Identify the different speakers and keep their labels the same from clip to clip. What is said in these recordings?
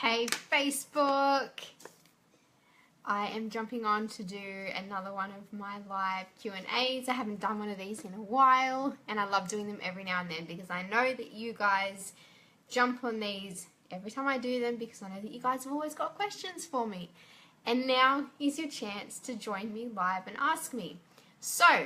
Speaker 1: Hey Facebook! I am jumping on to do another one of my live Q&As. I haven't done one of these in a while, and I love doing them every now and then because I know that you guys jump on these every time I do them because I know that you guys have always got questions for me. And now is your chance to join me live and ask me. So,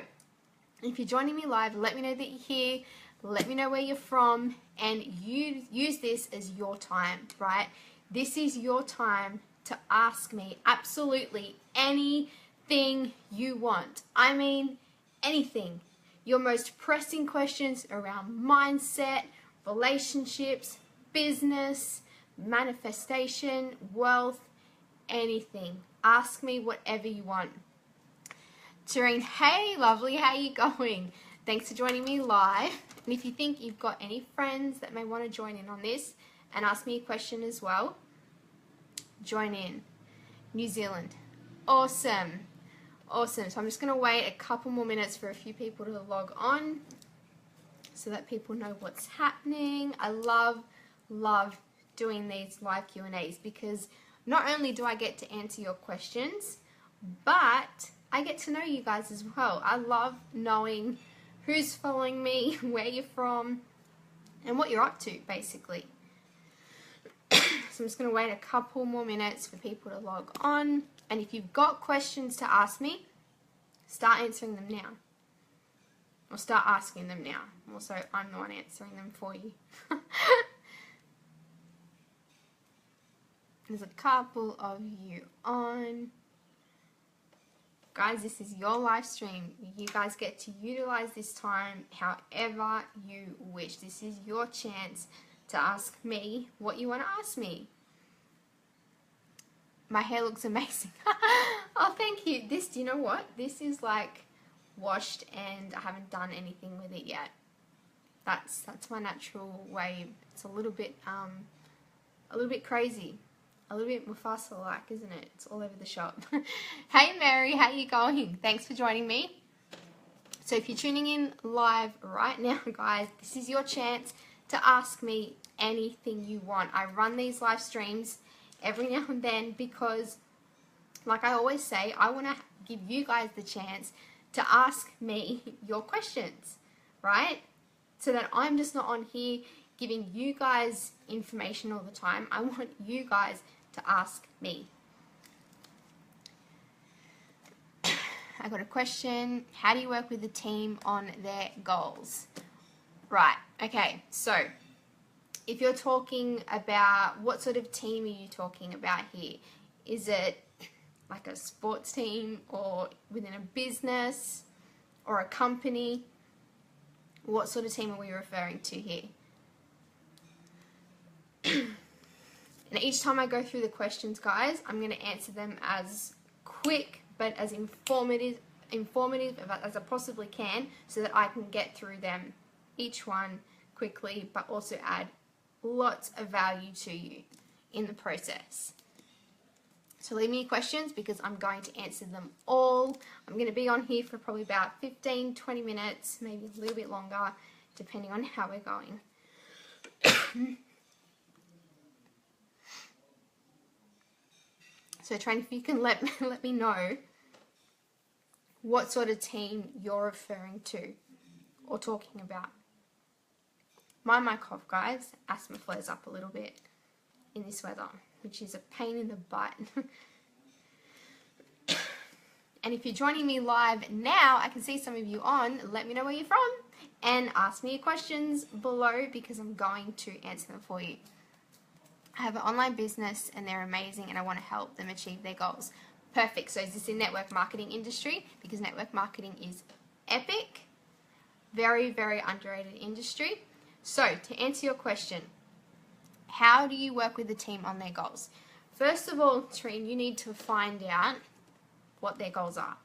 Speaker 1: if you're joining me live, let me know that you're here. Let me know where you're from, and you use this as your time, right? This is your time to ask me absolutely anything you want. I mean, anything. Your most pressing questions around mindset, relationships, business, manifestation, wealth, anything. Ask me whatever you want. Tareen, hey, lovely, how you going? Thanks for joining me live. And if you think you've got any friends that may want to join in on this and ask me a question as well, join in. New Zealand. Awesome. Awesome. So I'm just going to wait a couple more minutes for a few people to log on so that people know what's happening. I love doing these live Q&As because not only do I get to answer your questions, but I get to know you guys as well. I love knowing who's following me, where you're from, and what you're up to, basically. So I'm just going to wait a couple more minutes for people to log on. And if you've got questions to ask me, start answering them now. Or start asking them now. Also, I'm the one answering them for you. There's a couple of you on. Guys, this is your live stream. You guys get to utilize this time however you wish. This is your chance to ask me what you want to ask me. My hair looks amazing. Oh, thank you. This, do you know what? This is like washed and I haven't done anything with it yet. That's my natural wave. It's a little bit crazy. A little bit Mufasa-like, isn't it? It's all over the shop. Hey Mary, how you going? Thanks for joining me. So if you're tuning in live right now, guys, this is your chance to ask me anything you want. I run these live streams every now and then because, like I always say, I want to give you guys the chance to ask me your questions, right? So that I'm just not on here giving you guys information all the time. I want you guys to ask me. I got a question. How do you work with the team on their goals? Right, okay, so if you're talking about what sort of team are you talking about here? Is it like a sports team or within a business or a company? What sort of team are we referring to here? And each time I go through the questions, guys, I'm going to answer them as quick but as informative as I possibly can so that I can get through them, each one quickly, but also add lots of value to you in the process. So leave me your questions because I'm going to answer them all. I'm going to be on here for probably about 15-20 minutes, maybe a little bit longer, depending on how we're going. So Trent, if you can let me know what sort of team you're referring to or talking about. Mind my cough, guys. Asthma flares up a little bit in this weather, which is a pain in the butt. And if you're joining me live now, I can see some of you on. Let me know where you're from and ask me your questions below because I'm going to answer them for you. I have an online business and they're amazing and I want to help them achieve their goals. Perfect. So is this in network marketing industry? Because network marketing is epic. Very, very underrated industry. So to answer your question, how do you work with the team on their goals? First of all, Tareen, you need to find out what their goals are.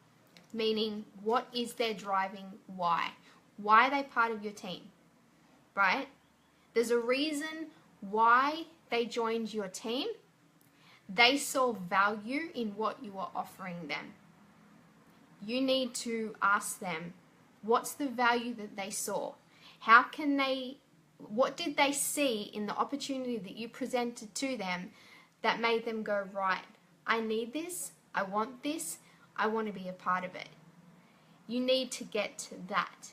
Speaker 1: Meaning, what is their driving why? Why are they part of your team? Right? There's a reason why they joined your team. They saw value in what you were offering them. You need to ask them, what's the value that they saw? How can they, what did they see in the opportunity that you presented to them that made them go, right, I need this, I want this, I want to be a part of it. You need to get to that,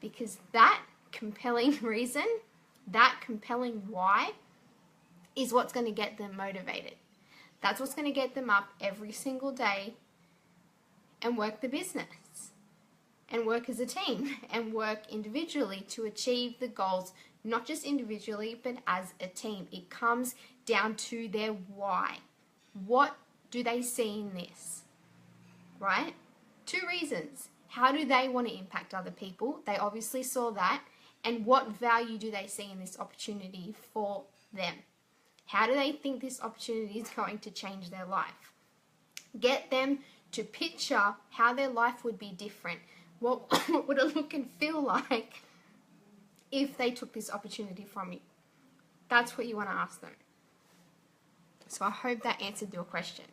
Speaker 1: because that compelling reason, that compelling why is what's going to get them motivated. That's what's going to get them up every single day and work the business and work as a team and work individually to achieve the goals, not just individually, but as a team. It comes down to their why. What do they see in this? Right? 2 reasons. How do they want to impact other people? They obviously saw that. And what value do they see in this opportunity for them? How do they think this opportunity is going to change their life? Get them to picture how their life would be different. What would it look and feel like if they took this opportunity from you? That's what you want to ask them. So I hope that answered your question.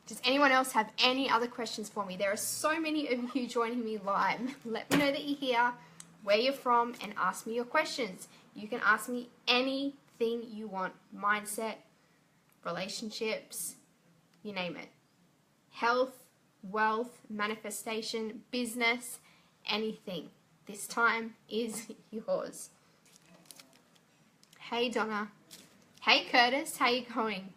Speaker 1: Does anyone else have any other questions for me? There are so many of you joining me live. Let me know that you're here, where you're from, and ask me your questions. You can ask me anything you want. Mindset, relationships, you name it. Health, wealth, manifestation, business, anything. This time is yours. Hey Donna. Hey Curtis, how you going?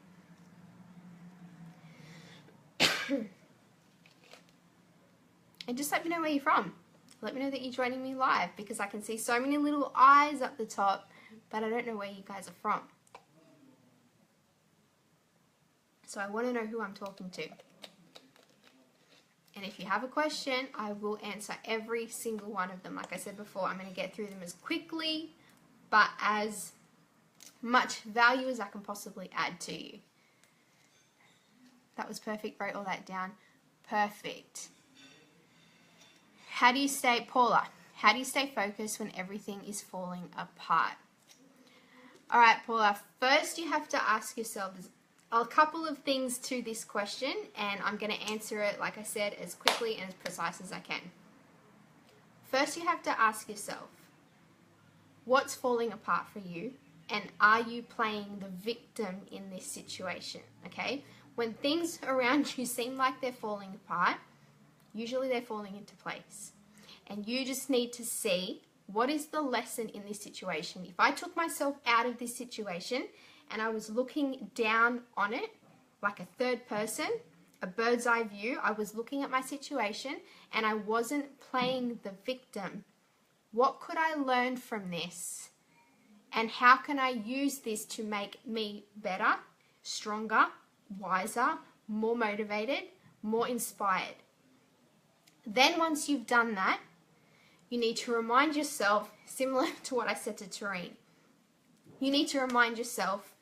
Speaker 1: And just let me know where you're from. Let me know that you're joining me live, because I can see so many little eyes up the top, but I don't know where you guys are from. So I want to know who I'm talking to. And if you have a question, I will answer every single one of them. Like I said before, I'm going to get through them as quickly, but as much value as I can possibly add to you. That was perfect. Wrote all that down. Perfect. How do you stay, Paula, how do you stay focused when everything is falling apart? All right, Paula, first you have to ask yourself a couple of things to this question, and I'm going to answer it, like I said, as quickly and as precise as I can. First, you have to ask yourself, what's falling apart for you, and are you playing the victim in this situation, okay? When things around you seem like they're falling apart, usually they're falling into place. And you just need to see, what is the lesson in this situation? If I took myself out of this situation and I was looking down on it like a third person, a bird's eye view, I was looking at my situation and I wasn't playing the victim, what could I learn from this? And how can I use this to make me better, stronger, wiser, more motivated, more inspired? Then once you've done that, you need to remind yourself, similar to what I said to Tareen, you need to remind yourself,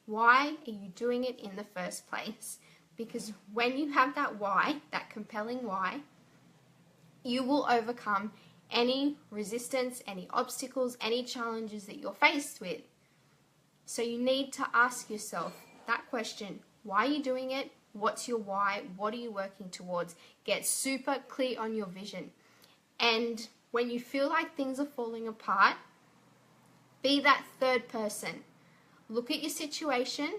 Speaker 1: why are you doing it in the first place? Because when you have that why, that compelling why, you will overcome any resistance, any obstacles, any challenges that you're faced with. So you need to ask yourself that question, why are you doing it? What's your why? What are you working towards? Get super clear on your vision. And when you feel like things are falling apart, be that third person. Look at your situation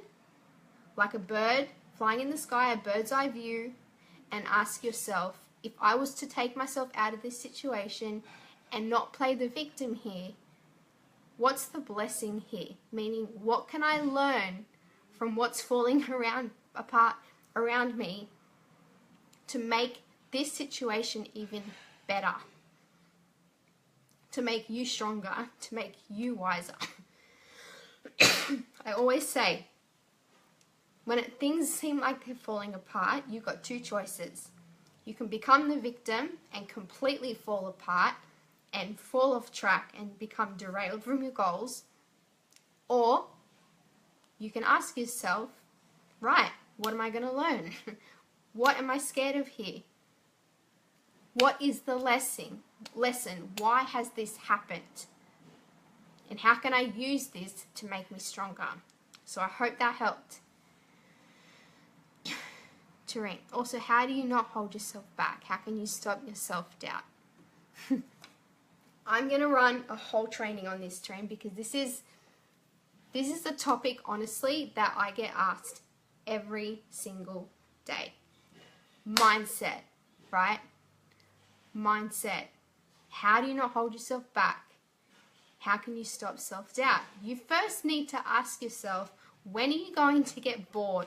Speaker 1: like a bird flying in the sky, a bird's eye view, and ask yourself, if I was to take myself out of this situation and not play the victim here, what's the blessing here? Meaning, what can I learn from what's falling apart around me to make this situation even better, to make you stronger, to make you wiser? I always say, when things seem like they're falling apart, you've got 2 choices. You can become the victim and completely fall apart and fall off track and become derailed from your goals, or you can ask yourself, right, what am I going to learn? What am I scared of here? What is the lesson? Why has this happened? And how can I use this to make me stronger? So I hope that helped. Tareen, also, how do you not hold yourself back? How can you stop your self-doubt? I'm going to run a whole training on this, Tareen, because this is This is the topic, honestly, that I get asked every single day. Mindset, right? Mindset. How do you not hold yourself back? How can you stop self-doubt? You first need to ask yourself, when are you going to get bored?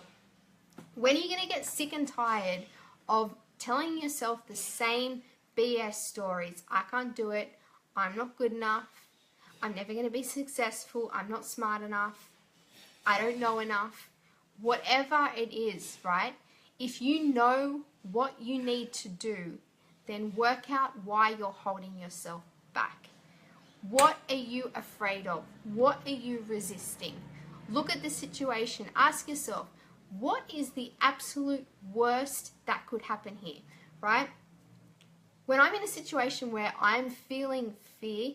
Speaker 1: When are you going to get sick and tired of telling yourself the same BS stories? I can't do it. I'm not good enough. I'm never going to be successful. I'm not smart enough. I don't know enough. Whatever it is, right? If you know what you need to do, then work out why you're holding yourself back. What are you afraid of? What are you resisting? Look at the situation. Ask yourself, what is the absolute worst that could happen here, right? When I'm in a situation where I'm feeling fear,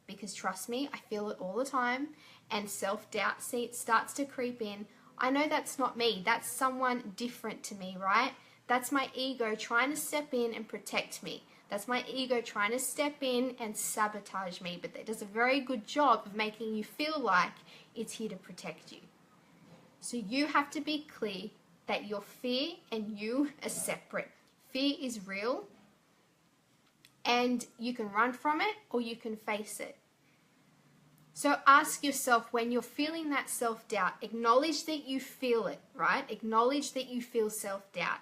Speaker 1: because trust me, I feel it all the time, and self-doubt starts to creep in, I know that's not me. That's someone different to me, right? That's my ego trying to step in and protect me. That's my ego trying to step in and sabotage me, but it does a very good job of making you feel like it's here to protect you. So you have to be clear that your fear and you are separate. Fear is real, and you can run from it or you can face it. So ask yourself, when you're feeling that self-doubt, acknowledge that you feel it, right? Acknowledge that you feel self-doubt.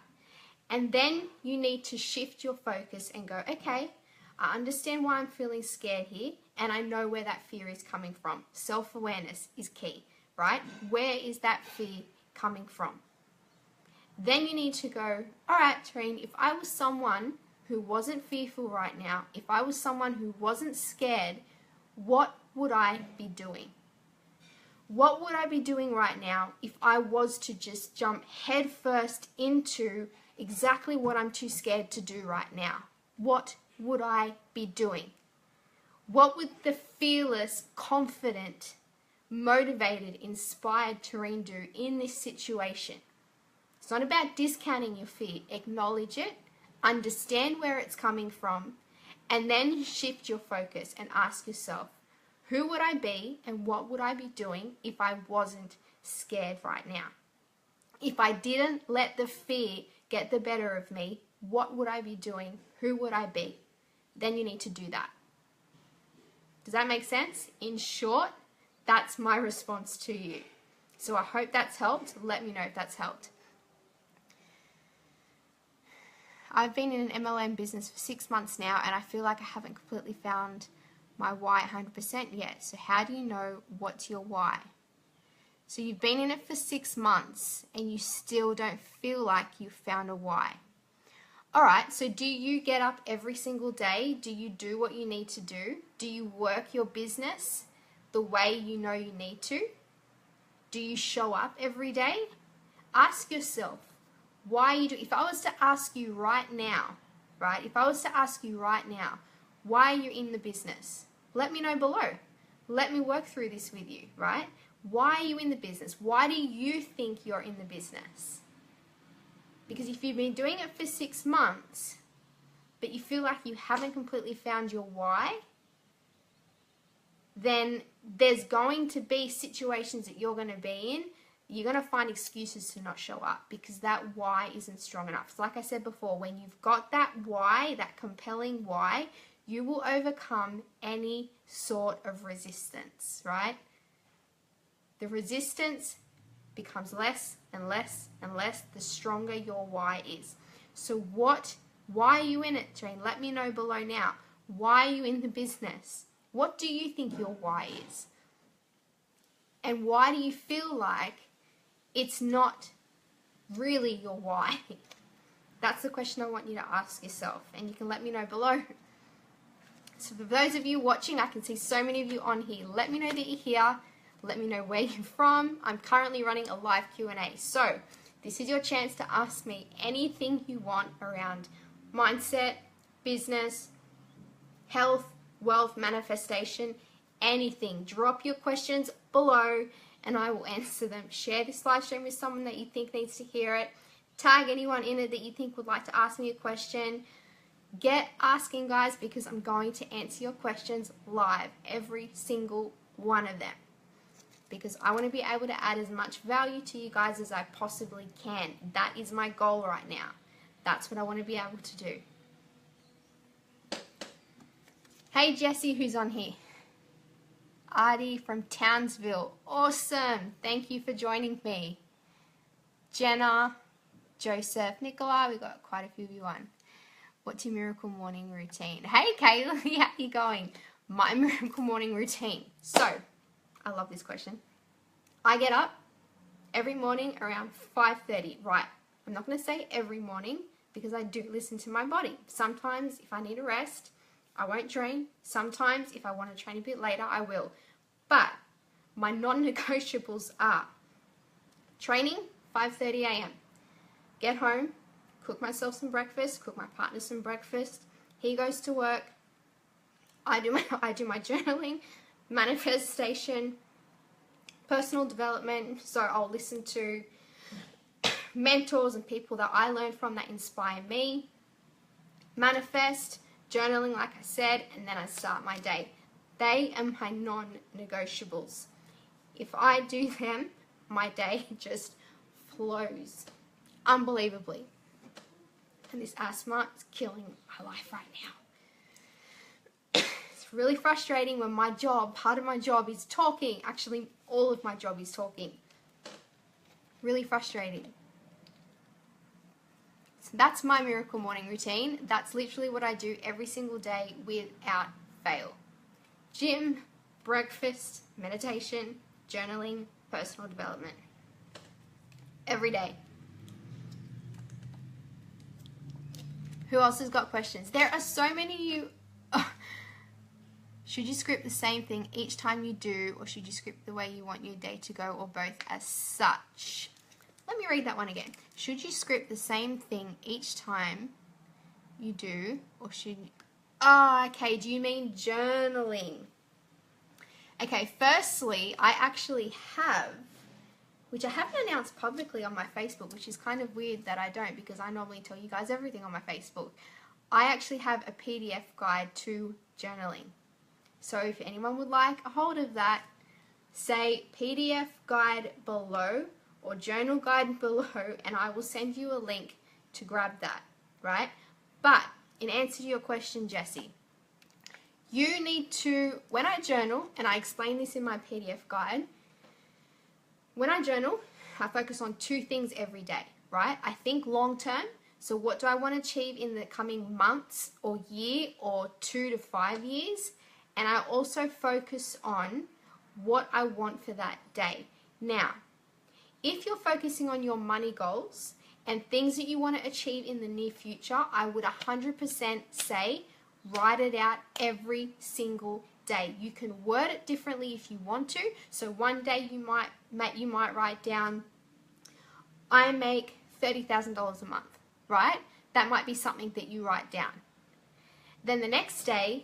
Speaker 1: And then you need to shift your focus and go, okay, I understand why I'm feeling scared here, and I know where that fear is coming from. Self-awareness is key, right? Where is that fear coming from? Then you need to go, all right, Tareen, if I was someone who wasn't fearful right now, if I was someone who wasn't scared, what would I be doing? What would I be doing right now if I was to just jump headfirst into exactly what I'm too scared to do right now? What would I be doing? What would the fearless, confident, motivated, inspired Tareen do in this situation? It's not about discounting your fear. Acknowledge it, understand where it's coming from, and then shift your focus and ask yourself, who would I be and what would I be doing if I wasn't scared right now? If I didn't let the fear get the better of me, what would I be doing? Who would I be? Then you need to do that. Does that make sense? In short, that's my response to you. So I hope that's helped. Let me know if that's helped. I've been in an MLM business for 6 months now, and I feel like I haven't completely found my why 100% yet. So how do you know what's your why? So you've been in it for 6 months and you still don't feel like you've found a why. Alright, so do you get up every single day? Do you do what you need to do? Do you work your business the way you know you need to? Do you show up every day? Ask yourself why you do. If I was to ask you right now, right? If I was to ask you right now, why are you in the business? Let me know below. Let me work through this with you, right? Why are you in the business? Why do you think you're in the business? Because if you've been doing it for 6 months, but you feel like you haven't completely found your why, then there's going to be situations that you're going to be in. You're going to find excuses to not show up because that why isn't strong enough. So like I said before, when you've got that why, that compelling why, you will overcome any sort of resistance, right? The resistance becomes less and less and less the stronger your why is. So why are you in it, Jane? Let me know below now. Why are you in the business? What do you think your why is? And why do you feel like it's not really your why? That's the question I want you to ask yourself, and you can let me know below. So for those of you watching, I can see so many of you on here. Let me know that you're here. Let me know where you're from. I'm currently running a live Q&A. So this is your chance to ask me anything you want around mindset, business, health, wealth, manifestation, anything. Drop your questions below and I will answer them. Share this live stream with someone that you think needs to hear it. Tag anyone in it that you think would like to ask me a question. Get asking, guys, because I'm going to answer your questions live, every single one of them. because I want to be able to add as much value to you guys as I possibly can. That is my goal right now. That's what I want to be able to do. Hey Jessie, who's on here? Artie from Townsville. Awesome. Thank you for joining me. Jenna, Joseph, Nicola, we got quite a few of you on. What's your miracle morning routine? Hey Kaylee, how you going? My miracle morning routine. So, I love this question. I get up every morning around 5:30. Right, I'm not going to say every morning because I do listen to my body. Sometimes if I need a rest, I won't train. Sometimes if I want to train a bit later, I will. But my non-negotiables are training 5:30 a.m. Get home, cook myself some breakfast, cook my partner some breakfast. He goes to work. I do my journaling, manifestation, personal development. So I'll listen to mentors and people that I learned from that inspire me. Manifest, journaling, like I said, and then I start my day. They are my non-negotiables. If I do them, my day just flows unbelievably. And this asthma is killing my life right now. It's really frustrating when part of my job is talking. Actually, all of my job is talking. Really frustrating. So that's my miracle morning routine. That's literally what I do every single day without fail. Gym, breakfast, meditation, journaling, personal development. Every day. Who else has got questions? There are so many of you. Should you script the same thing each time you do, or should you script the way you want your day to go, or both as such? Let me read that one again. Should you script the same thing each time you do, or should you... Oh, okay. Do you mean journaling? Okay, firstly, I actually have, which I haven't announced publicly on my Facebook, which is kind of weird that I don't, because I normally tell you guys everything on my Facebook. I actually have a PDF guide to journaling. So if anyone would like a hold of that, say PDF guide below or journal guide below, and I will send you a link to grab that, right? But in answer to your question, Jessie, you need to, when I journal, and I explain this in my PDF guide, when I journal, I focus on two things every day, right? I think long term. So what do I want to achieve in the coming months or year or 2 to 5 years? And I also focus on what I want for that day. Now, if you're focusing on your money goals and things that you want to achieve in the near future, I would 100% say write it out every single day. You can word it differently if you want to. So one day you might write down, I make $30,000 a month, right? That might be something that you write down. Then the next day,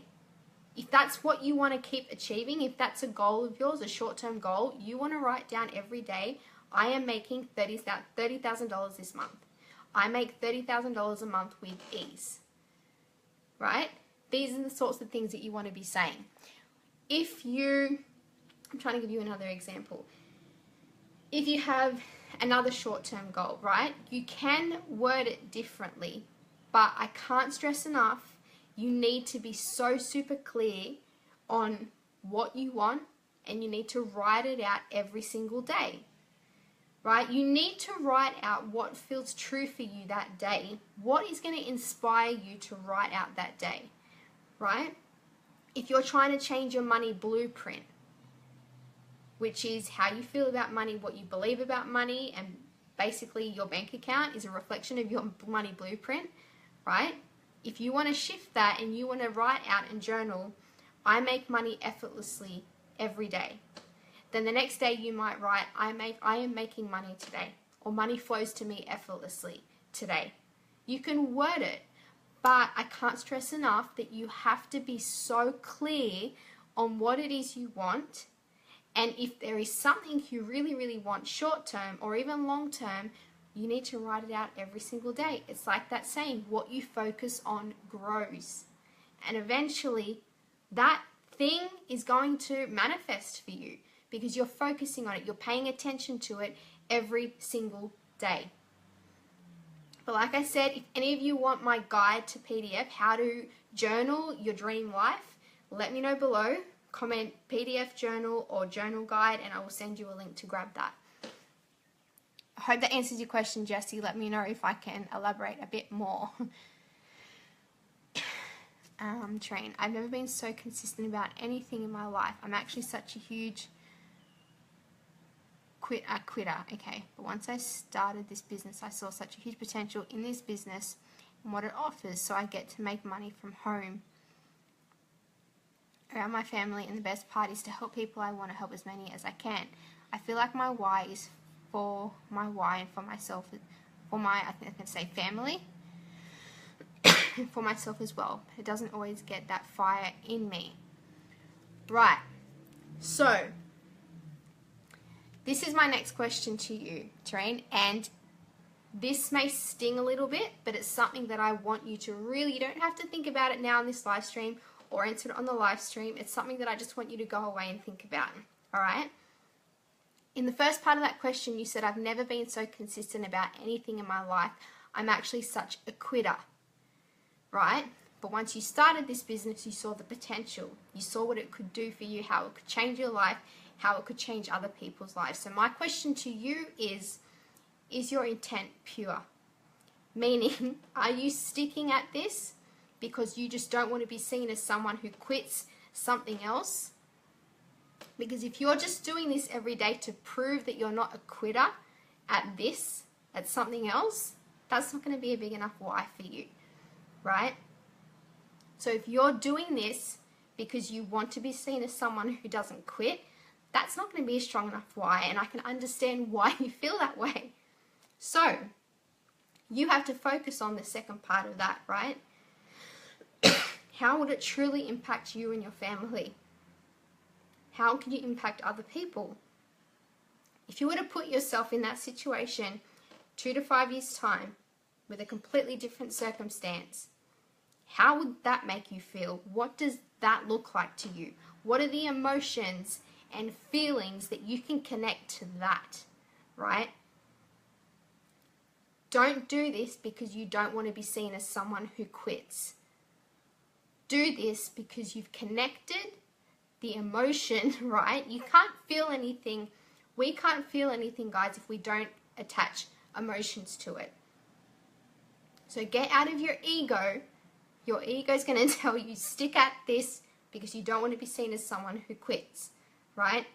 Speaker 1: if that's what you want to keep achieving, if that's a goal of yours, a short-term goal, you want to write down every day, I am making $30,000 this month. I make $30,000 a month with ease, right? These are the sorts of things that you want to be saying. I'm trying to give you another example. If you have another short-term goal, right? You can word it differently, but I can't stress enough, you need to be so super clear on what you want, and you need to write it out every single day, right? You need to write out what feels true for you that day. What is going to inspire you to write out that day, right? If you're trying to change your money blueprint, which is how you feel about money, what you believe about money, and basically your bank account is a reflection of your money blueprint, right? If you want to shift that and you want to write out and journal, I make money effortlessly every day. Then the next day you might write, I am making money today, or money flows to me effortlessly today. You can word it, but I can't stress enough that you have to be so clear on what it is you want. And if there is something you really, really want short term or even long term, you need to write it out every single day. It's like that saying, what you focus on grows. And eventually that thing is going to manifest for you, because you're focusing on it. You're paying attention to it every single day. But like I said, if any of you want my guide to PDF, how to journal your dream life, let me know below. Comment PDF journal or journal guide and I will send you a link to grab that. I hope that answers your question, Jessie. Let me know if I can elaborate a bit more. Train. I've never been so consistent about anything in my life. I'm actually such a huge quitter. Okay, but once I started this business, I saw such a huge potential in this business and what it offers, so I get to make money from home around my family, and the best part is to help people. I want to help as many as I can. I feel like my why is for my why and for myself, for my, I think I can say family, for myself as well. It doesn't always get that fire in me. Right, so this is my next question to you, Terrain, and this may sting a little bit, but it's something that I want you to really, you don't have to think about it now in this live stream or answer it on the live stream. It's something that I just want you to go away and think about, all right? In the first part of that question, you said, I've never been so consistent about anything in my life. I'm actually such a quitter, right? But once you started this business, you saw the potential. You saw what it could do for you, how it could change your life, how it could change other people's lives. So my question to you is your intent pure? Meaning, are you sticking at this because you just don't want to be seen as someone who quits something else? Because if you're just doing this every day to prove that you're not a quitter at this, at something else, that's not going to be a big enough why for you, right? So if you're doing this because you want to be seen as someone who doesn't quit, that's not going to be a strong enough why, and I can understand why you feel that way. So you have to focus on the second part of that, right? How would it truly impact you and your family? How can you impact other people? If you were to put yourself in that situation 2 to 5 years' time with a completely different circumstance, how would that make you feel? What does that look like to you? What are the emotions and feelings that you can connect to that, right? Don't do this because you don't want to be seen as someone who quits. Do this because you've connected the emotion, right? You can't feel anything. We can't feel anything, guys, if we don't attach emotions to it. So get out of your ego. Your ego is going to tell you stick at this because you don't want to be seen as someone who quits, right?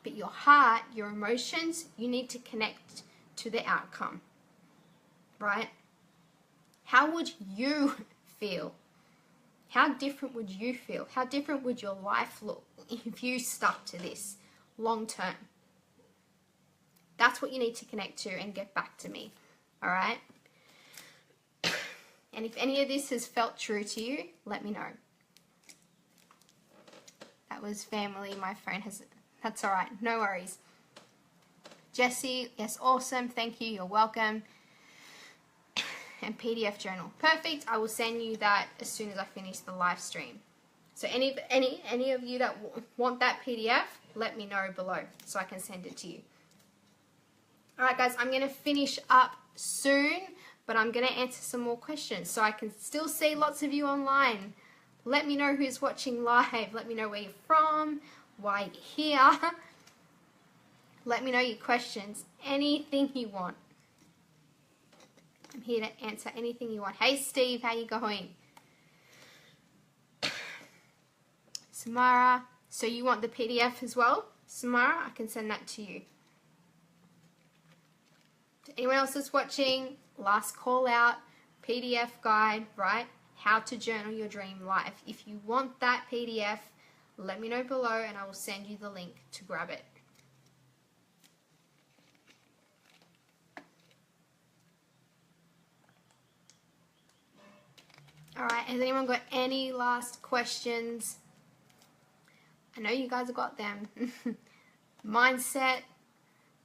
Speaker 1: But your heart, your emotions, you need to connect to the outcome, right? How would you feel? How different would you feel? How different would your life look if you stuck to this long term? That's what you need to connect to and get back to me, all right? And if any of this has felt true to you, let me know. That was family. My phone has... That's all right. No worries. Jessie, yes, awesome. Thank you. You're welcome. And PDF journal. Perfect. I will send you that as soon as I finish the live stream. So any of you that want that PDF, let me know below so I can send it to you. All right, guys, I'm going to finish up soon, but I'm going to answer some more questions so I can still see lots of you online. Let me know who's watching live. Let me know where you're from, why you're here. Let me know your questions. Anything you want. I'm here to answer anything you want. Hey, Steve, how you going? Samara, so you want the PDF as well? Samara, I can send that to you. To anyone else that's watching, last call out, PDF guide, right? How to journal your dream life. If you want that PDF, let me know below and I will send you the link to grab it. All right, has anyone got any last questions? I know you guys have got them. Mindset,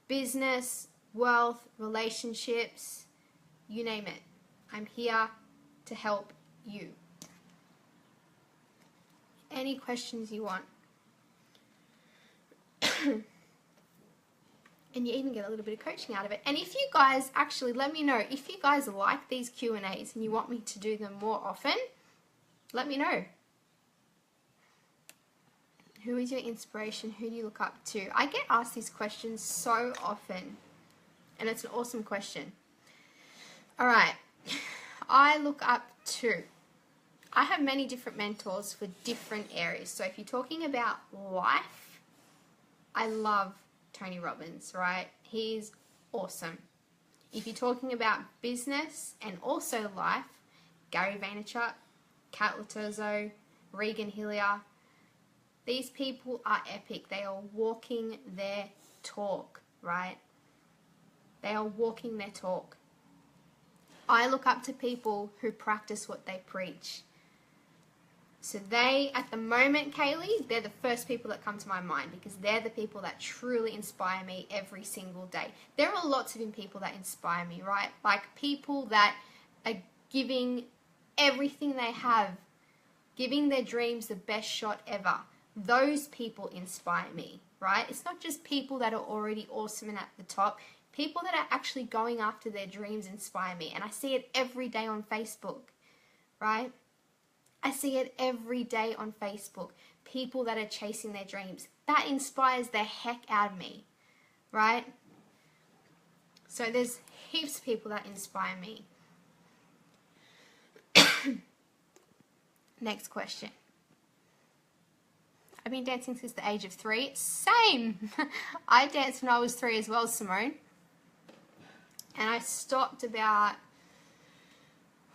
Speaker 1: business, wealth, relationships, you name it. I'm here to help you. Any questions you want. And you even get a little bit of coaching out of it. And if you guys, actually, let me know, if you guys like these Q&As and you want me to do them more often, let me know. Who is your inspiration? Who do you look up to? I get asked these questions so often, and it's an awesome question. All right, I look up to, I have many different mentors for different areas. So if you're talking about life, I love Tony Robbins, right? He's awesome. If you're talking about business and also life, Gary Vaynerchuk, Kat Latozo, Regan Hillier, these people are epic. They are walking their talk, right? They are walking their talk. I look up to people who practice what they preach. So they, at the moment, Kaylee, they're the first people that come to my mind because they're the people that truly inspire me every single day. There are lots of people that inspire me, right? Like people that are giving everything they have, giving their dreams the best shot ever. Those people inspire me, right? It's not just people that are already awesome and at the top. People that are actually going after their dreams inspire me. And I see it every day on Facebook, right? I see it every day on Facebook. People that are chasing their dreams. That inspires the heck out of me, right? So there's heaps of people that inspire me. Next question. I've been dancing since the age of 3. Same! I danced when I was 3 as well, Simone. And I stopped about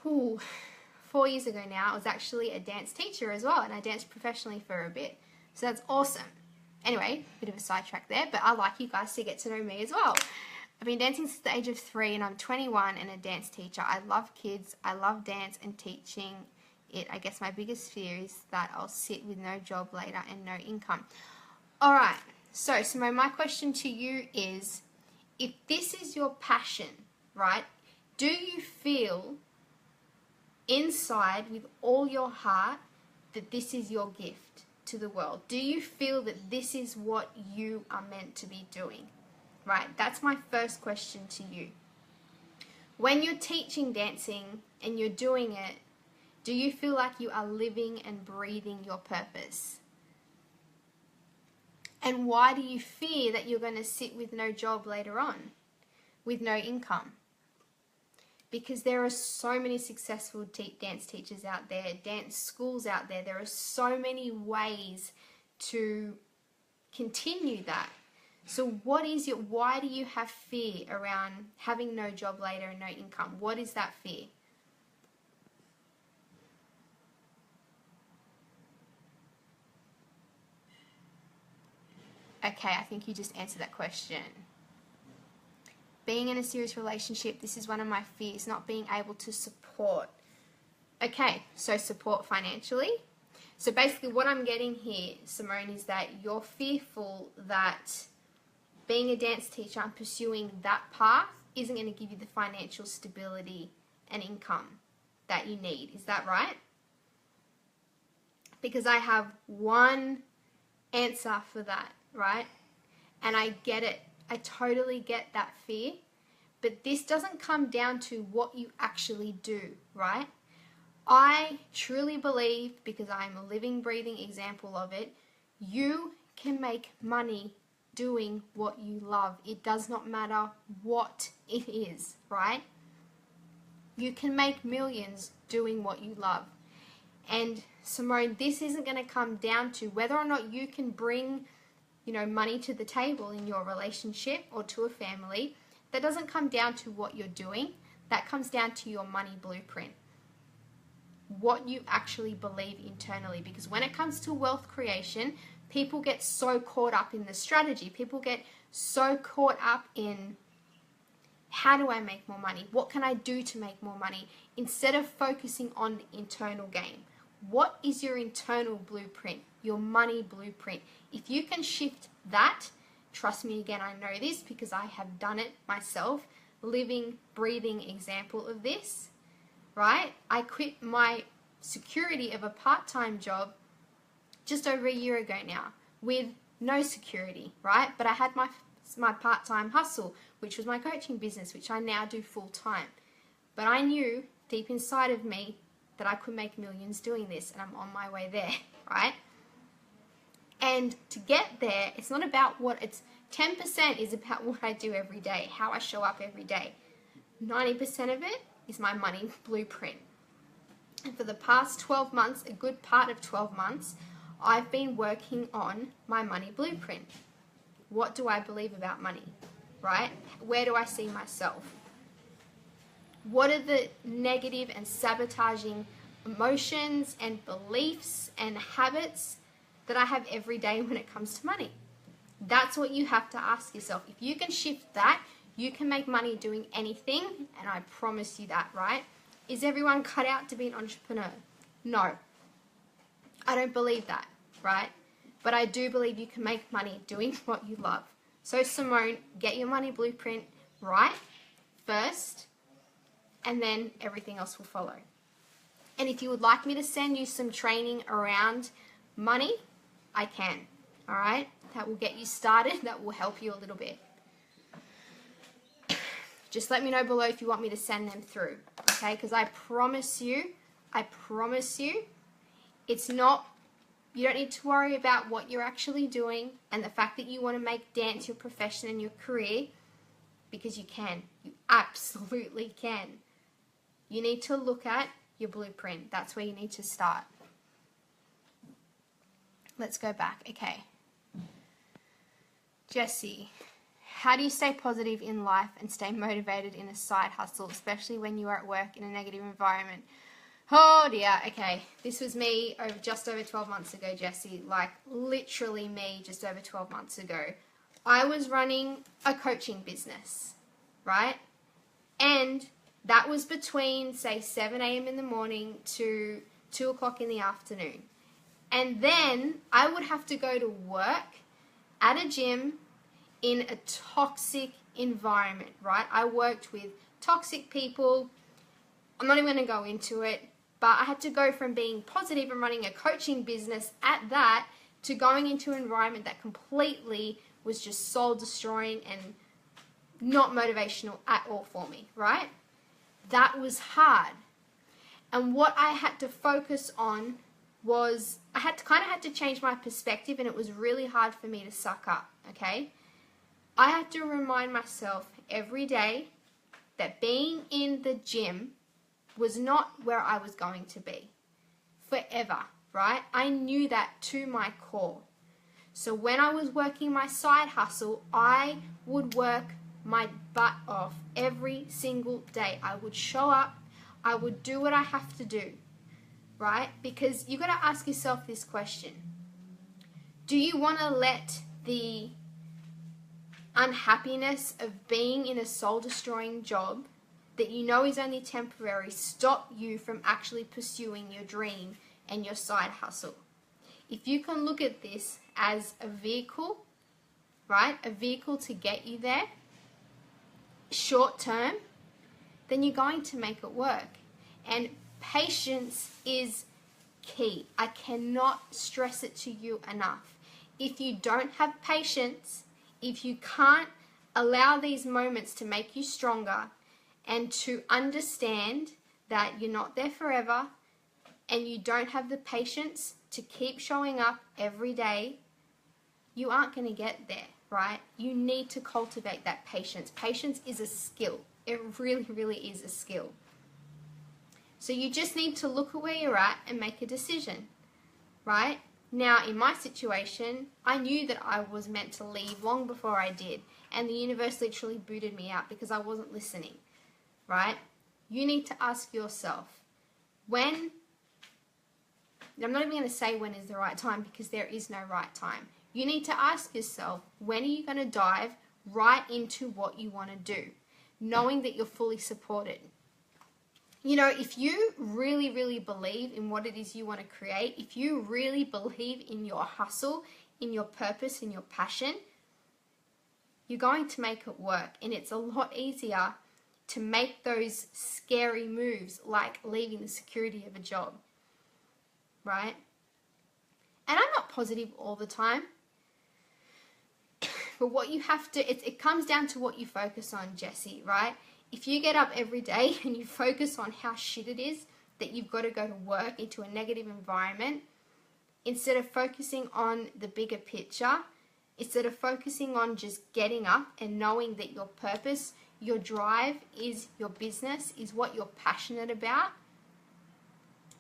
Speaker 1: 4 years ago now. I was actually a dance teacher as well, and I danced professionally for a bit. So that's awesome. Anyway, bit of a sidetrack there, but I like you guys to get to know me as well. I've been dancing since the age of 3, and I'm 21 and a dance teacher. I love kids. I love dance and teaching it. I guess my biggest fear is that I'll sit with no job later and no income. All right. So Simone, my question to you is, if this is your passion, right, do you feel inside with all your heart that this is your gift to the world? Do you feel that this is what you are meant to be doing? Right? That's my first question to you. When you're teaching dancing and you're doing it, do you feel like you are living and breathing your purpose? And why do you fear that you're going to sit with no job later on, with no income? Because there are so many successful dance teachers out there, dance schools out there. There are so many ways to continue that. So why do you have fear around having no job later and no income? What is that fear? Okay, I think you just answered that question. Being in a serious relationship, this is one of my fears, not being able to support. Okay, so support financially. So basically what I'm getting here, Simone, is that you're fearful that being a dance teacher and pursuing that path isn't going to give you the financial stability and income that you need. Is that right? Because I have one answer for that, right? And I get it. I totally get that fear. But this doesn't come down to what you actually do, right? I truly believe, because I am a living, breathing example of it, you can make money doing what you love. It does not matter what it is, right? You can make millions doing what you love. And Simone, this isn't going to come down to whether or not you can bring, money to the table in your relationship or to a family. That doesn't come down to what you're doing. That comes down to your money blueprint. What you actually believe internally. Because when it comes to wealth creation, people get so caught up in the strategy. People get so caught up in, how do I make more money? What can I do to make more money? Instead of focusing on the internal game. What is your internal blueprint? Your money blueprint. If you can shift that, trust me, again, I know this because I have done it myself. Living, breathing example of this, right? I quit my security of a part-time job just over a year ago now with no security, right? But I had my part-time hustle, which was my coaching business, which I now do full-time. But I knew deep inside of me that I could make millions doing this, and I'm on my way there, right? And to get there, it's not about what it's 10% is about what I do every day, how I show up every day. 90% of it is my money blueprint. And for the past 12 months, a good part of 12 months, I've been working on my money blueprint. What do I believe about money, right? Where do I see myself? What are the negative and sabotaging emotions and beliefs and habits that I have every day when it comes to money? That's what you have to ask yourself. If you can shift that, you can make money doing anything, and I promise you that, right? Is everyone cut out to be an entrepreneur? No. I don't believe that, right? But I do believe you can make money doing what you love. So Simone, get your money blueprint right first, and then everything else will follow. And if you would like me to send you some training around money, I can, all right? That will get you started. That will help you a little bit. Just let me know below if you want me to send them through, okay? Because I promise you, it's not, you don't need to worry about what you're actually doing and the fact that you want to make dance your profession and your career, because you can. You absolutely can. You need to look at your blueprint. That's where you need to start. Let's go back. Okay. Jessie, how do you stay positive in life and stay motivated in a side hustle, especially when you are at work in a negative environment? Oh dear. Okay. This was me just over 12 months ago, Jessie. Like literally me just over 12 months ago. I was running a coaching business, right? And that was between, say, 7 a.m. in the morning to 2 o'clock in the afternoon. And then I would have to go to work at a gym in a toxic environment, right? I worked with toxic people. I'm not even going to go into it, but I had to go from being positive and running a coaching business at that to going into an environment that completely was just soul destroying and not motivational at all for me, right? That was hard. And what I had to focus on was I had to change my perspective, and it was really hard for me to suck up, okay? I had to remind myself every day that being in the gym was not where I was going to be forever, right? I knew that to my core. So when I was working my side hustle, I would work my butt off every single day. I would show up. I would do what I have to do, right? Because you got to ask yourself this question. Do you want to let the unhappiness of being in a soul-destroying job that you know is only temporary stop you from actually pursuing your dream and your side hustle? If you can look at this as a vehicle, right? A vehicle to get you there, short term, then you're going to make it work. And patience is key. I cannot stress it to you enough. If you don't have patience, if you can't allow these moments to make you stronger and to understand that you're not there forever, and you don't have the patience to keep showing up every day, you aren't going to get there, right? You need to cultivate that patience. Patience is a skill. It really, really is a skill. So you just need to look at where you're at and make a decision, right? Now, in my situation, I knew that I was meant to leave long before I did, and the universe literally booted me out because I wasn't listening, right? You need to ask yourself, when, I'm not even going to say when is the right time because there is no right time. You need to ask yourself, when are you going to dive right into what you want to do, knowing that you're fully supported? You know, if you really, really believe in what it is you want to create, if you really believe in your hustle, in your purpose, in your passion, you're going to make it work. And it's a lot easier to make those scary moves like leaving the security of a job, right? And I'm not positive all the time. But what you have to, it comes down to what you focus on, Jessie, right? If you get up every day and you focus on how shit it is that you've got to go to work into a negative environment, instead of focusing on the bigger picture, instead of focusing on just getting up and knowing that your purpose, your drive is your business, is what you're passionate about.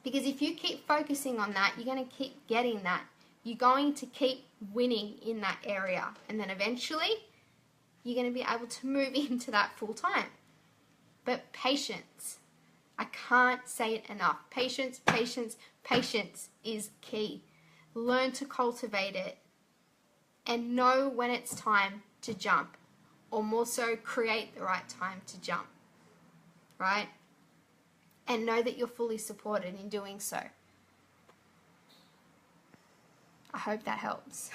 Speaker 1: Because if you keep focusing on that, you're going to keep getting that. You're going to keep winning in that area. And then eventually, you're going to be able to move into that full time. But patience. I can't say it enough. Patience, patience, patience is key. Learn to cultivate it. And know when it's time to jump. Or more so, create the right time to jump. Right? And know that you're fully supported in doing so. I hope that helps.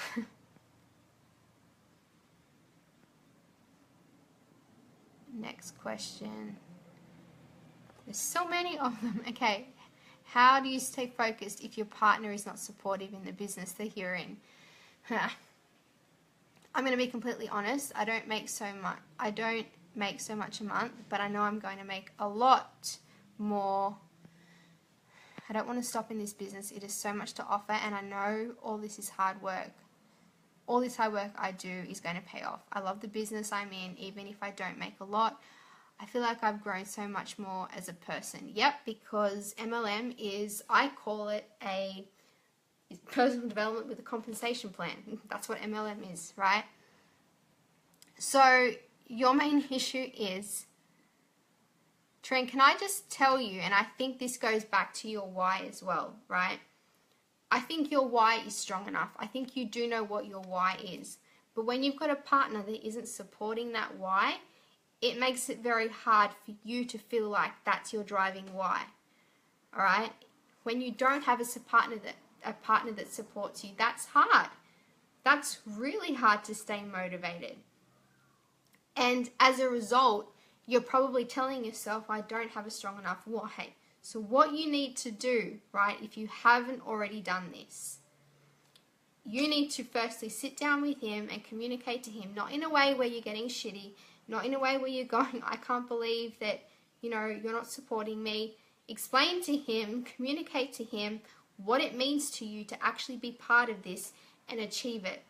Speaker 1: Next question. There's so many of them. Okay. How do you stay focused if your partner is not supportive in the business that you're in? I'm going to be completely honest. I don't make so much a month, but I know I'm going to make a lot more. I don't want to stop in this business. It is so much to offer, and I know all this is hard work. All this hard work I do is going to pay off. I love the business I'm in, even if I don't make a lot. I feel like I've grown so much more as a person. Yep, because MLM is, I call it a personal development with a compensation plan. That's what MLM is, right? So your main issue is, Trent, can I just tell you, and I think this goes back to your why as well, right? I think your why is strong enough. I think you do know what your why is. But when you've got a partner that isn't supporting that why, it makes it very hard for you to feel like that's your driving why. All right? When you don't have a partner that supports you, that's hard. That's really hard to stay motivated. And as a result, you're probably telling yourself, I don't have a strong enough why. So what you need to do, right, if you haven't already done this, you need to firstly sit down with him and communicate to him, not in a way where you're getting shitty, not in a way where you're going, I can't believe that, you're not supporting me. Explain to him, communicate to him what it means to you to actually be part of this and achieve it.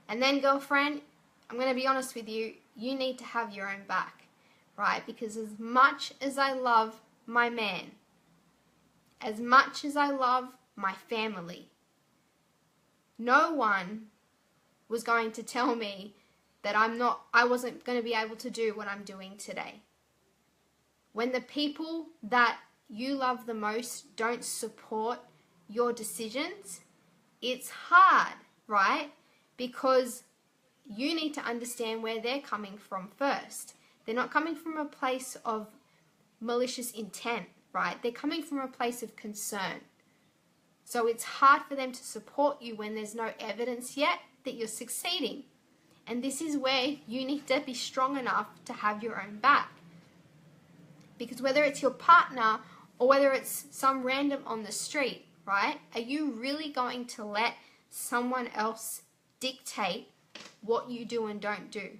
Speaker 1: And then, girlfriend, I'm going to be honest with you, you need to have your own back, right? Because as much as I love my man, as much as I love my family, no one was going to tell me that I wasn't going to be able to do what I'm doing today. When the people that you love the most don't support your decisions, it's hard, right? Because you need to understand where they're coming from first. They're not coming from a place of malicious intent, right? They're coming from a place of concern. So it's hard for them to support you when there's no evidence yet that you're succeeding. And this is where you need to be strong enough to have your own back. Because whether it's your partner or whether it's some random on the street, right? Are you really going to let someone else dictate what you do and don't do?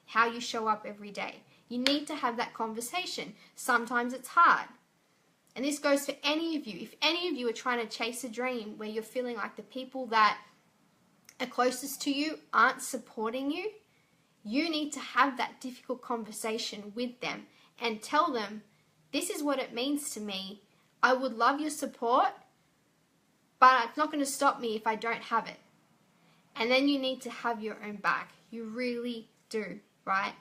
Speaker 1: How you show up every day? You need to have that conversation. Sometimes it's hard. And this goes for any of you. If any of you are trying to chase a dream where you're feeling like the people that are closest to you aren't supporting you, you need to have that difficult conversation with them and tell them, this is what it means to me. I would love your support, but it's not going to stop me if I don't have it. And then you need to have your own back. You really do, right?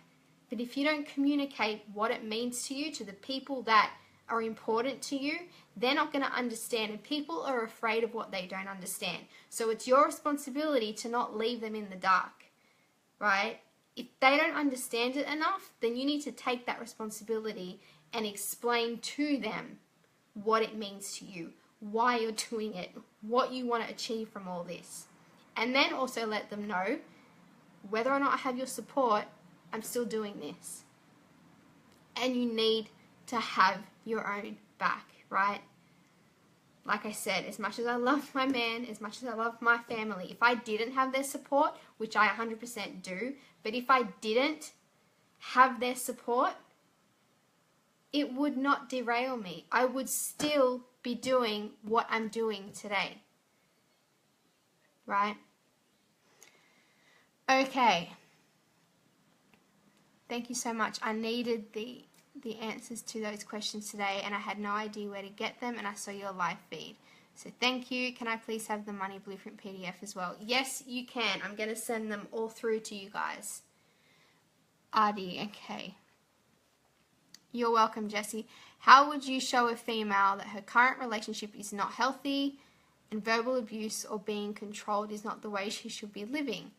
Speaker 1: But if you don't communicate what it means to you to the people that are important to you, they're not going to understand. And people are afraid of what they don't understand. So it's your responsibility to not leave them in the dark, right? If they don't understand it enough, then you need to take that responsibility and explain to them what it means to you, why you're doing it, what you want to achieve from all this. And then also let them know, whether or not I have your support, I'm still doing this. And you need to have your own back, right? like I said, as much as I love my man, as much as I love my family, if I didn't have their support, which I 100% do, but if I didn't have their support, it would not derail me. I would still be doing what I'm doing today. Right? Okay. Thank you so much. I needed the answers to those questions today, and I had no idea where to get them, and I saw your live feed. So thank you. Can I please have the Money Blueprint PDF as well? Yes, you can. I'm going to send them all through to you guys. Adi, okay. You're welcome, Jessie. How would you show a female that her current relationship is not healthy and verbal abuse or being controlled is not the way she should be living?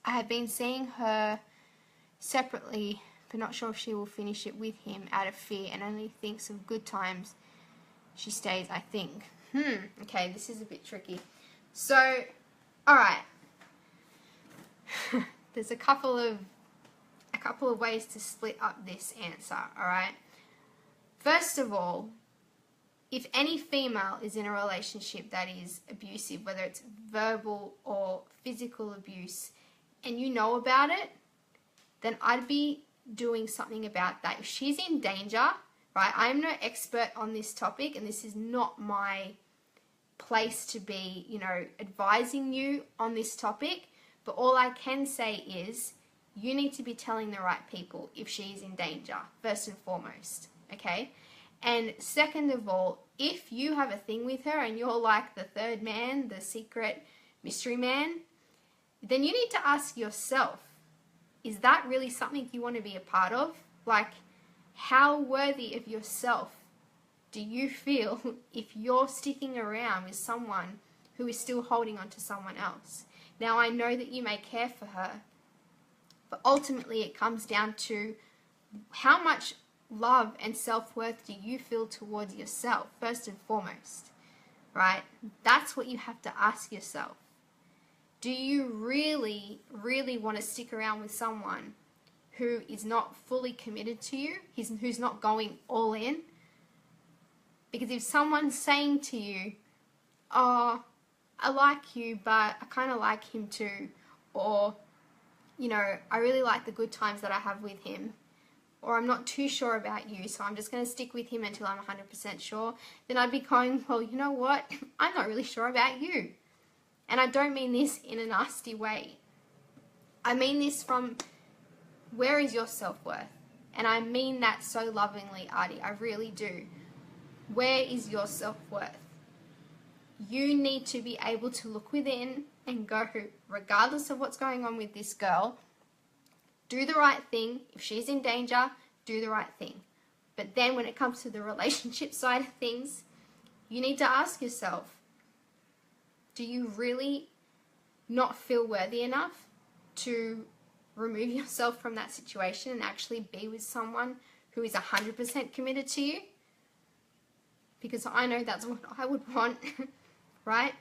Speaker 1: I have been seeing her separately, but not sure if she will finish it with him out of fear and only thinks of good times. She stays, I think. Okay, this is a bit tricky. So, alright. There's a couple of ways to split up this answer, alright? First of all, if any female is in a relationship that is abusive, whether it's verbal or physical abuse, and you know about it, then I'd be doing something about that. If she's in danger, right, I'm no expert on this topic, and this is not my place to be, advising you on this topic, but all I can say is you need to be telling the right people if she's in danger, first and foremost, okay? And second of all, if you have a thing with her and you're like the third man, the secret mystery man, then you need to ask yourself, is that really something you want to be a part of? Like, how worthy of yourself do you feel if you're sticking around with someone who is still holding on to someone else? Now, I know that you may care for her, but ultimately it comes down to how much love and self-worth do you feel towards yourself, first and foremost, right? That's what you have to ask yourself. Do you really, really want to stick around with someone who is not fully committed to you, who's not going all in? Because if someone's saying to you, oh, I like you, but I kind of like him too, or, I really like the good times that I have with him, or I'm not too sure about you, so I'm just going to stick with him until I'm 100% sure, then I'd be going, well, you know what? I'm not really sure about you. And I don't mean this in a nasty way. I mean this from, where is your self-worth? And I mean that so lovingly, Adi. I really do. Where is your self-worth? You need to be able to look within and go, regardless of what's going on with this girl, do the right thing. If she's in danger, do the right thing. But then when it comes to the relationship side of things, you need to ask yourself, do you really not feel worthy enough to remove yourself from that situation and actually be with someone who is 100% committed to you? Because I know that's what I would want, right?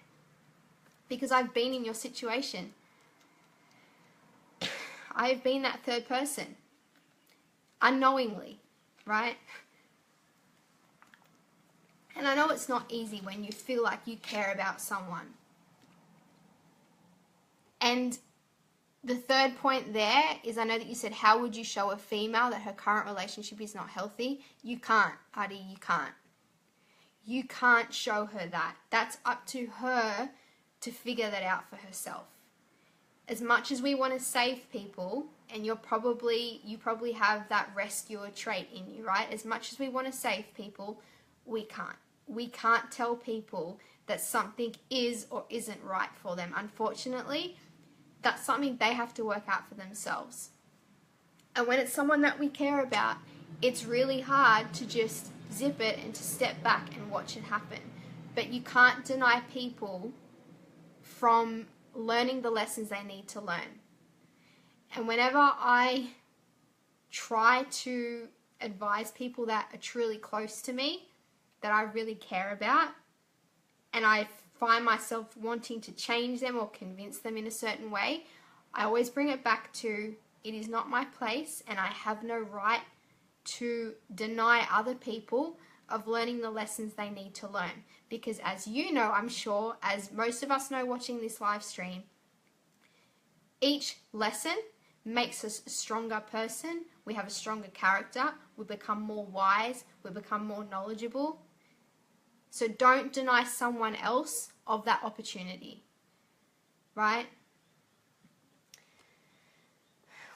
Speaker 1: Because I've been in your situation. I've been that third person, unknowingly, right? And I know it's not easy when you feel like you care about someone. And the third point there is, I know that you said, how would you show a female that her current relationship is not healthy? You can't, Adi, you can't. You can't show her that. That's up to her to figure that out for herself. As much as we want to save people, and you probably have that rescuer trait in you, right? As much as we want to save people, we can't. We can't tell people that something is or isn't right for them. Unfortunately, that's something they have to work out for themselves. And when it's someone that we care about, it's really hard to just zip it and to step back and watch it happen. But you can't deny people from learning the lessons they need to learn. And whenever I try to advise people that are truly close to me, that I really care about, and I find myself wanting to change them or convince them in a certain way, I always bring it back to, it is not my place, and I have no right to deny other people of learning the lessons they need to learn. Because as you know, I'm sure, as most of us know watching this live stream, each lesson makes us a stronger person. We have a stronger character. We become more wise. We become more knowledgeable. So don't deny someone else of that opportunity, right?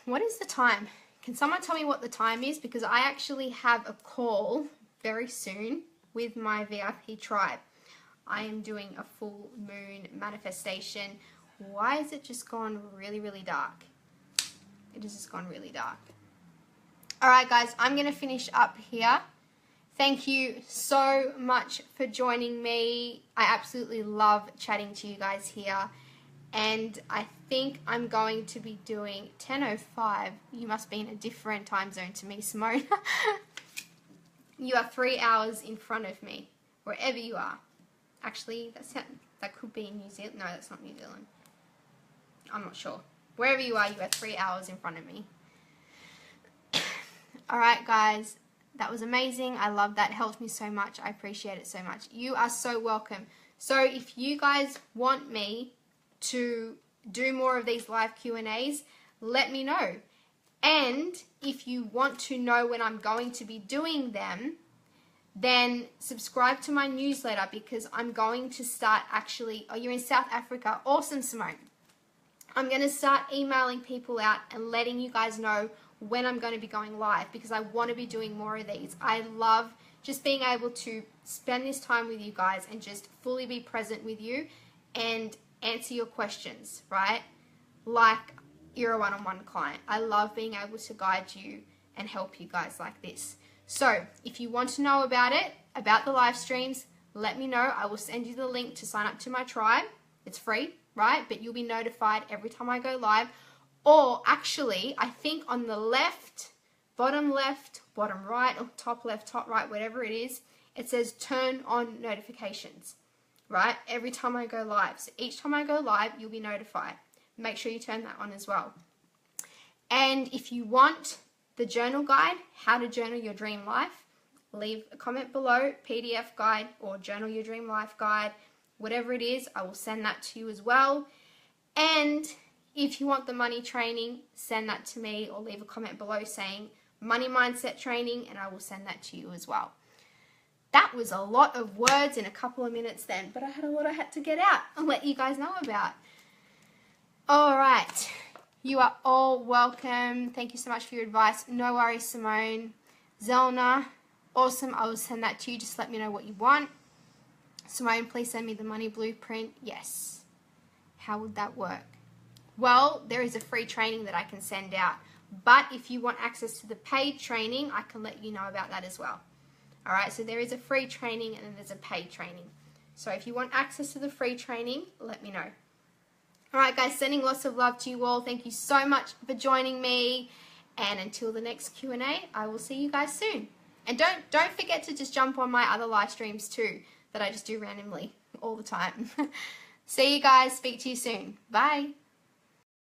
Speaker 1: What is the time? Can someone tell me what the time is? Because I actually have a call very soon with my VIP tribe. I am doing a full moon manifestation. Why has it just gone really, really dark? It has just gone really dark. All right, guys, I'm going to finish up here. Thank you so much for joining me. I absolutely love chatting to you guys here. And I think I'm going to be doing 10:05. You must be in a different time zone to me, Simone. You are 3 hours in front of me, wherever you are. Actually, that could be in New Zealand. No, that's not New Zealand. I'm not sure. Wherever you are 3 hours in front of me. All right, guys. That was amazing. I love that. It helped me so much. I appreciate it so much. You are so welcome. So if you guys want me to do more of these live Q&As, let me know. And if you want to know when I'm going to be doing them, then subscribe to my newsletter, because I'm going to start actually... Oh, you're in South Africa. Awesome, Simone. I'm going to start emailing people out and letting you guys know when I'm going to be going live, because I want to be doing more of these. I love just being able to spend this time with you guys and just fully be present with you and answer your questions, right? Like you're a one-on-one client. I love being able to guide you and help you guys like this. So if you want to know about it, about the live streams, let me know. I will send you the link to sign up to my tribe. It's free, right? But you'll be notified every time I go live. Or actually, I think on the left, bottom right, or top left, top right, whatever it is, it says turn on notifications, right? Every time I go live. So each time I go live, you'll be notified. Make sure you turn that on as well. And if you want the journal guide, how to journal your dream life, leave a comment below, PDF guide or journal your dream life guide, whatever it is, I will send that to you as well. And if you want the money training, send that to me or leave a comment below saying money mindset training, and I will send that to you as well. That was a lot of words in a couple of minutes then, but I had a lot I had to get out and let you guys know about. All right. You are all welcome. Thank you so much for your advice. No worries, Simone. Zelna, awesome. I will send that to you. Just let me know what you want. Simone, please send me the money blueprint. Yes. How would that work? Well, there is a free training that I can send out. But if you want access to the paid training, I can let you know about that as well. All right, so there is a free training and then there's a paid training. So if you want access to the free training, let me know. All right, guys, sending lots of love to you all. Thank you so much for joining me. And until the next Q&A, I will see you guys soon. And don't forget to just jump on my other live streams too that I just do randomly all the time. See you guys. Speak to you soon. Bye.